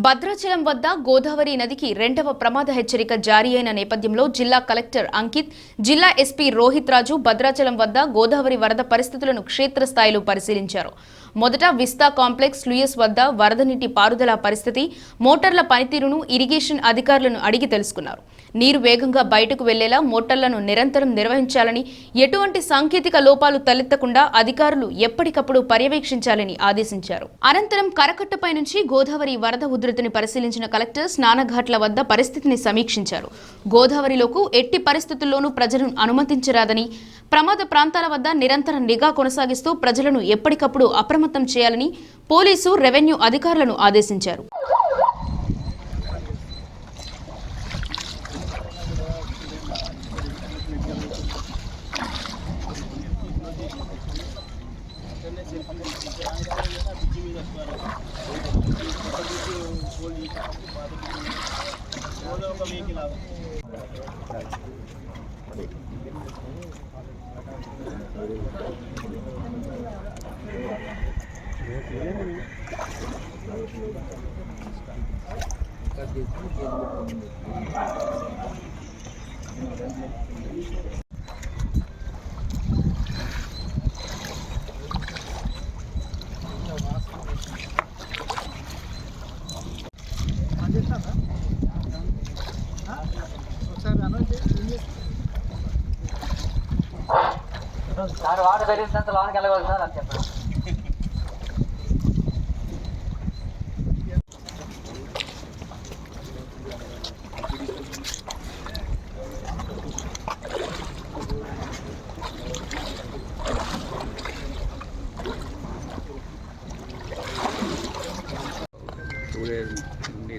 భద్రాచలం వద్ద గోదావరి నదికి రెండవ ప్రమాద హెచ్చరిక జారీ అయిన నేపథ్యంలో జిల్లా కలెక్టర్ అంకిత్, జిల్లా ఎస్పీ రోహిత్ రాజు భద్రాచలం వద్ద గోదావరి వరద పరిస్థితులను క్షేత్రస్థాయిలో పరిశీలించారు. మొదట విస్తా కాంప్లెక్స్ లూయస్ వద్ద వరద నీటి పారుదల పరిస్థితి, మోటార్ల పనితీరును ఇరిగేషన్ అధికారులను అడిగి తెలుసుకున్నారు. నీరు వేగంగా బయటకు వెళ్లేలా మోటార్లను నిరంతరం నిర్వహించాలని, ఎటువంటి సాంకేతిక లోపాలు తలెత్తకుండా అధికారులు ఎప్పటికప్పుడు పర్యవేక్షించాలని ఆదేశించారు. అనంతరం కరకట్టపై నుంచి గోదావరి వరద ఉధృతిని పరిశీలించిన కలెక్టర్ స్నానఘాట్ల వద్ద పరిస్థితిని సమీక్షించారు. గోదావరిలోకి ఎట్టి పరిస్థితుల్లోనూ ప్రజలను అనుమతించరాదని, ప్రమాద ప్రాంతాల వద్ద నిరంతర నిఘా కొనసాగిస్తూ ప్రజలను ఎప్పటికప్పుడు అప్రమత్తం చేయాలని పోలీసు, రెవెన్యూ అధికారులను ఆదేశించారు. సార్ వాటర్ పెరిగినంత లోనికి వెళ్ళగలదు సార్ అని చెప్పండి.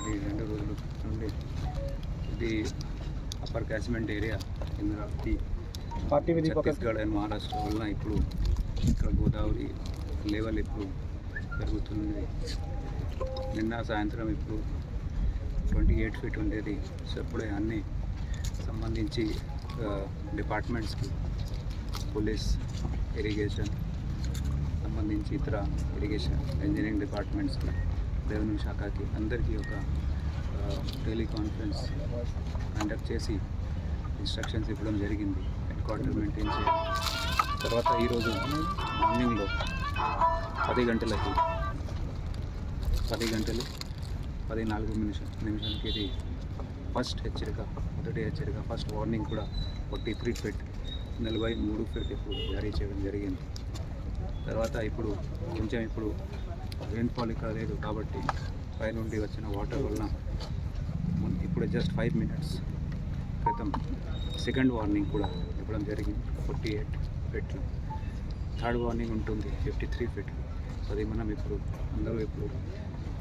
ఇది 2 రోజుల నుండి ఇది upper catchment area Chhattisgarh and Maharashtra వలన ఇప్పుడు ఇక్కడ గోదావరి లెవెల్ ఇప్పుడు పెరుగుతుంది. నిన్న సాయంత్రం ఇప్పుడు 28 ఫీట్ ఉండేది. సో ఇప్పుడే అన్ని సంబంధించి డిపార్ట్మెంట్స్కి, పోలీస్, ఇరిగేషన్ సంబంధించి ఇతర ఇరిగేషన్ ఇంజనీరింగ్ డిపార్ట్మెంట్స్కి, రెవెన్యూ శాఖకి అందరికీ ఒక టెలికాన్ఫరెన్స్ కండక్ట్ చేసి ఇన్స్ట్రక్షన్స్ ఇవ్వడం జరిగింది. హెడ్ క్వార్టర్ మెయింటైన్ చేయాలి. తర్వాత ఈరోజు మార్నింగ్లో 10 గంటలకి 10:14 ఇది ఫస్ట్ హెచ్చరిక, మొదటి హెచ్చరిక, ఫస్ట్ వార్నింగ్ కూడా 43 ఫీట్ 43 ఫీట్ ఇప్పుడు జారీ చేయడం జరిగింది. తర్వాత ఇప్పుడు కొంచెం ఇప్పుడు రెయిన్ఫాల్ ఇక్కడ లేదు కాబట్టి పైనుండి వచ్చిన వాటర్ వలన ఇప్పుడు జస్ట్ 5 మినిట్స్ క్రితం సెకండ్ వార్నింగ్ కూడా ఇవ్వడం జరిగింది 48 ఫీట్లు. థర్డ్ వార్నింగ్ ఉంటుంది 53 ఫీట్లు. అది మనం ఇప్పుడు అందరూ ఇప్పుడు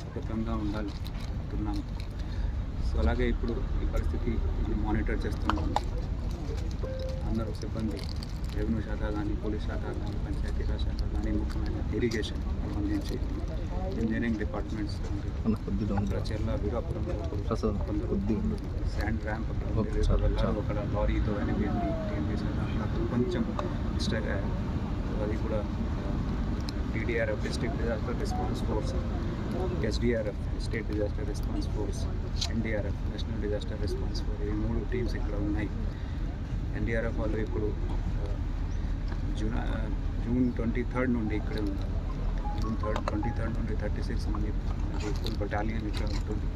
సతర్కంగా ఉండాలనుకుంటున్నాము. సో అలాగే ఇప్పుడు ఈ పరిస్థితి మనం మానిటర్ చేస్తున్నాము. అందరూ సిబ్బంది, రెవెన్యూ శాఖ కానీ, పోలీస్ శాఖ కానీ, పంచాయతీరాజ్ శాఖ కానీ, ముఖ్యమైన ఇరిగేషన్ సంబంధించి ఇంజనీరింగ్ డిపార్ట్మెంట్స్ చెర్ల, వీరాపురంలో కొందరు శాండ్ ర్యాంప్ ఒక లారీతో అని క్లీన్ చేసిన కొంచెం మిస్టేక్ అది కూడా DDRF district disaster response force, SDRF state disaster response force, NDRF national disaster response force, ఈ 3 టీమ్స్ ఇక్కడ ఉన్నాయి. NDRF వాళ్ళు ఇప్పుడు జూన్ 23 నుండి ఇక్కడే ఉన్నారు. జూన్ 23 నుండి 36 మంది ఫుల్ బటాలియన్ ఇక్కడ ఉంటుంది.